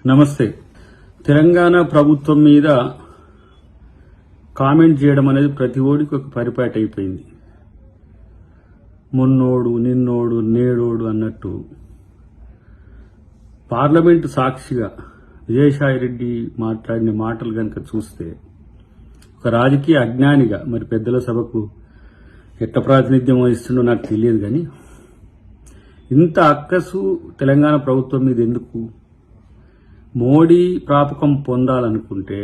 నమస్తే. తెలంగాణ ప్రభుత్వం మీద కామెంట్ చేయడం అనేది ప్రతి ఓడికి ఒక పరిపాటి అయిపోయింది. మొన్నోడు, నిన్నోడు, నేడోడు అన్నట్టు పార్లమెంటు సాక్షిగా విజయసాయిరెడ్డి మాట్లాడిన మాటలు కనుక చూస్తే ఒక రాజకీయ అజ్ఞానిగా, మరి పెద్దల సభకు ఎట్ట ప్రాతినిధ్యం వహిస్తుండో నాకు తెలియదు, కానీ ఇంత అక్కసు తెలంగాణ ప్రభుత్వం మీద ఎందుకు? మోడీ ప్రాపకం పొందాలనుకుంటే,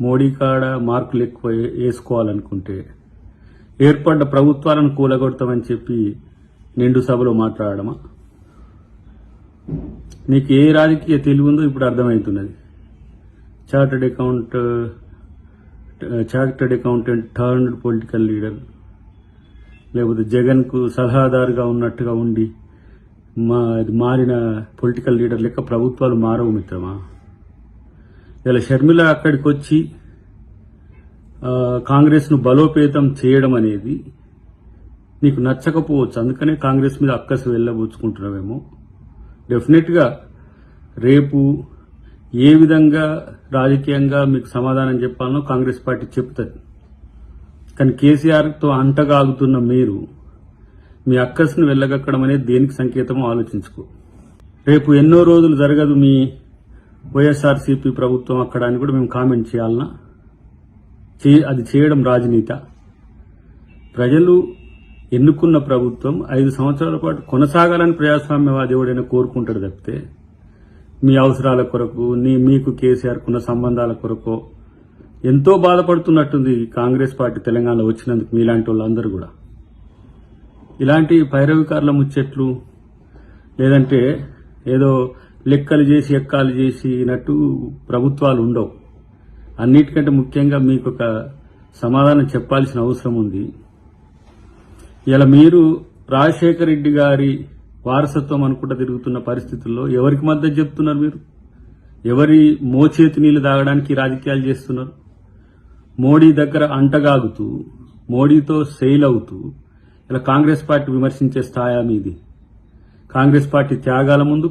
మోడీ కాడ మార్కులు ఎక్కువ వేసుకోవాలనుకుంటే ఏర్పడ్డ ప్రభుత్వాలను కూలగొడతామని చెప్పి నిండు సభలో మాట్లాడమా? నీకు ఏ రాజకీయ తెలివి ఉందో ఇప్పుడు అర్థమవుతున్నది. Chartered accountant turned political leader, లేకపోతే జగన్కు సలహాదారుగా ఉన్నట్టుగా ఉండి మారిన పొలిటికల్ లీడర్ లెక్క ప్రభుత్వాలు మారవు మిత్రమా. ఇలా షర్మిల అక్కడికి వచ్చి కాంగ్రెస్ను బలోపేతం చేయడం అనేది నీకు నచ్చకపోవచ్చు, అందుకనే కాంగ్రెస్ మీద అక్కసు వెళ్ళబుచ్చుకుంటున్నావేమో. డెఫినెట్గా రేపు ఏ విధంగా రాజకీయంగా మీకు సమాధానం చెప్పాలనో కాంగ్రెస్ పార్టీ చెప్తుంది. కానీ కేసీఆర్తో అంటగాగుతున్న మీరు మీ అక్కస్ను వెళ్ళగక్కడం అనేది దేనికి సంకేతమో ఆలోచించుకో. రేపు ఎన్నో రోజులు జరగదు మీ వైఎస్ఆర్సీపీ ప్రభుత్వం అక్కడ అని కూడా మేము కామెంట్ చేయాలనా? అది చేయడం రాజనీత? ప్రజలు ఎన్నుకున్న ప్రభుత్వం 5 సంవత్సరాల పాటు కొనసాగాలని ప్రజాస్వామ్యవాది ఎవడైనా కోరుకుంటాడు తప్పితే మీ అవసరాల కొరకు, మీకు కేసీఆర్కున్న సంబంధాల కొరకు ఎంతో బాధపడుతున్నట్టుంది కాంగ్రెస్ పార్టీ తెలంగాణలో వచ్చినందుకు మీలాంటి వాళ్ళందరూ కూడా. ఇలాంటి పైరవికారుల ముచ్చట్లు, లేదంటే ఏదో లెక్కలు చేసి ఎక్కాలు చేసినట్టు ప్రభుత్వాలు ఉండవు. అన్నిటికంటే ముఖ్యంగా మీకు ఒక సమాధానం చెప్పాల్సిన అవసరం ఉంది. ఇలా మీరు రాజశేఖర రెడ్డి గారి వారసత్వం అనుకుంటా తిరుగుతున్న పరిస్థితుల్లో ఎవరికి మద్దతు చెప్తున్నారు? మీరు ఎవరి మోచేతి నీళ్లు తాగడానికి రాజకీయాలు చేస్తున్నారు? మోడీ దగ్గర అంటగాగుతూ, మోడీతో సెయిల్ అవుతూ ఇలా కాంగ్రెస్ పార్టీ విమర్శించే స్థాయా మీది? కాంగ్రెస్ పార్టీ త్యాగాల ముందు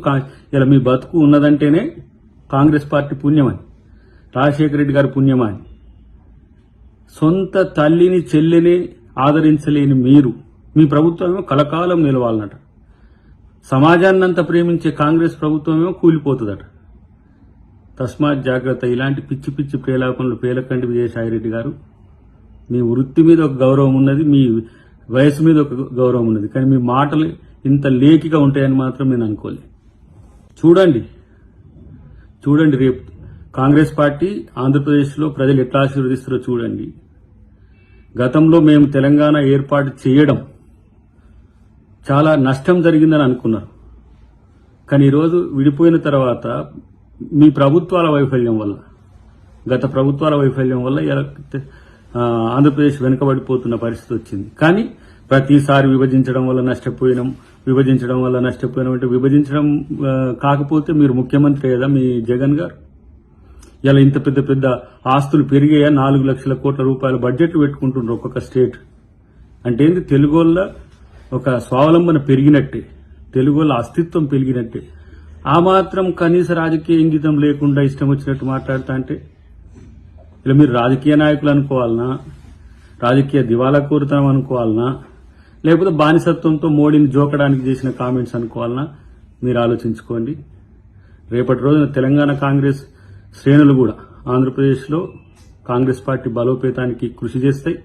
ఇలా మీ బతుకు ఉన్నదంటేనే కాంగ్రెస్ పార్టీ పుణ్యమని, రాజశేఖర రెడ్డి గారి పుణ్యమని. సొంత తల్లిని చెల్లిని ఆదరించలేని మీరు, మీ ప్రభుత్వమేమో కలకాలం నిలవాలన్నట. సమాజాన్నంతా ప్రేమించే కాంగ్రెస్ ప్రభుత్వమేమో కూలిపోతుందట. తస్మాత్ జాగ్రత్త. ఇలాంటి పిచ్చి పిచ్చి ప్రేలాపనలు పేలకండి విజయసాయిరెడ్డి గారు. మీ వృత్తి మీద ఒక గౌరవం ఉన్నది, మీ వయసు మీద ఒక గౌరవం ఉన్నది, కానీ మీ మాటలు ఇంత లేకిగా ఉంటాయని మాత్రం నేను అనుకోలే. చూడండి రేపు కాంగ్రెస్ పార్టీ ఆంధ్రప్రదేశ్లో ప్రజలు ఎట్లా ఆశీర్వదిస్తారో చూడండి. గతంలో మేము తెలంగాణ ఏర్పాటు చేయడం చాలా నష్టం జరిగిందని అనుకున్నారు, కానీ ఈరోజు విడిపోయిన తర్వాత మీ ప్రభుత్వాల వైఫల్యం వల్ల, గత ప్రభుత్వాల వైఫల్యం వల్ల ఆంధ్రప్రదేశ్ వెనుకబడిపోతున్న పరిస్థితి వచ్చింది. కానీ ప్రతిసారి విభజించడం వల్ల నష్టపోయినాం అంటే విభజించడం కాకపోతే మీరు ముఖ్యమంత్రి కదా మీ జగన్ గారు. ఇలా ఇంత పెద్ద పెద్ద ఆస్తులు పెరిగాయా? 4 లక్షల కోట్ల రూపాయల బడ్జెట్ పెట్టుకుంటున్నారు ఒక్కొక్క స్టేట్. అంటే ఏంది? తెలుగోళ్ళ ఒక స్వావలంబన పెరిగినట్టే, తెలుగోళ్ళ అస్తిత్వం పెరిగినట్టే. ఆ మాత్రం కనీస రాజకీయ ఇంగితం లేకుండా ఇష్టం వచ్చినట్టు మాట్లాడుతా అంటే ఇలా మీరు రాజకీయ నాయకులు అనుకోవాలనా, రాజకీయ దివాలా కోరుతనం అనుకోవాలనా, లేకపోతే బానిసత్వంతో మోడీని జోకడానికి చేసిన కామెంట్స్ అనుకోవాలనా? మీరు ఆలోచించుకోండి. రేపటి రోజున తెలంగాణ కాంగ్రెస్ శ్రేణులు కూడా ఆంధ్రప్రదేశ్లో కాంగ్రెస్ పార్టీ బలోపేతానికి కృషి చేస్తాయి.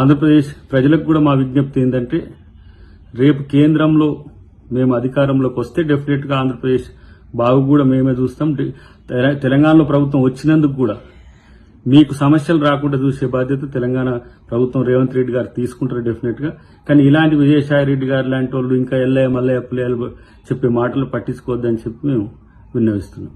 ఆంధ్రప్రదేశ్ ప్రజలకు కూడా మా విజ్ఞప్తి ఏంటంటే, రేపు కేంద్రంలో మేము అధికారంలోకి వస్తే డెఫినెట్గా ఆంధ్రప్రదేశ్ బాగు కూడా మేమే చూస్తాం. తెలంగాణలో ప్రభుత్వం వచ్చినందుకు కూడా మీకు సమస్యలు రాకుండా చూసే బాధ్యత తెలంగాణ ప్రభుత్వం రేవంత్ రెడ్డి గారు తీసుకుంటారు డెఫినెట్గా. కానీ ఇలాంటి విజయసాయి రెడ్డి గారు లాంటి వాళ్ళు ఇంకా ఎల్లయ్య మల్లయ్య పుల్లయ్యలు చెప్పే మాటలు పట్టించుకోవద్దని చెప్పి మేము విన్నవిస్తున్నాం.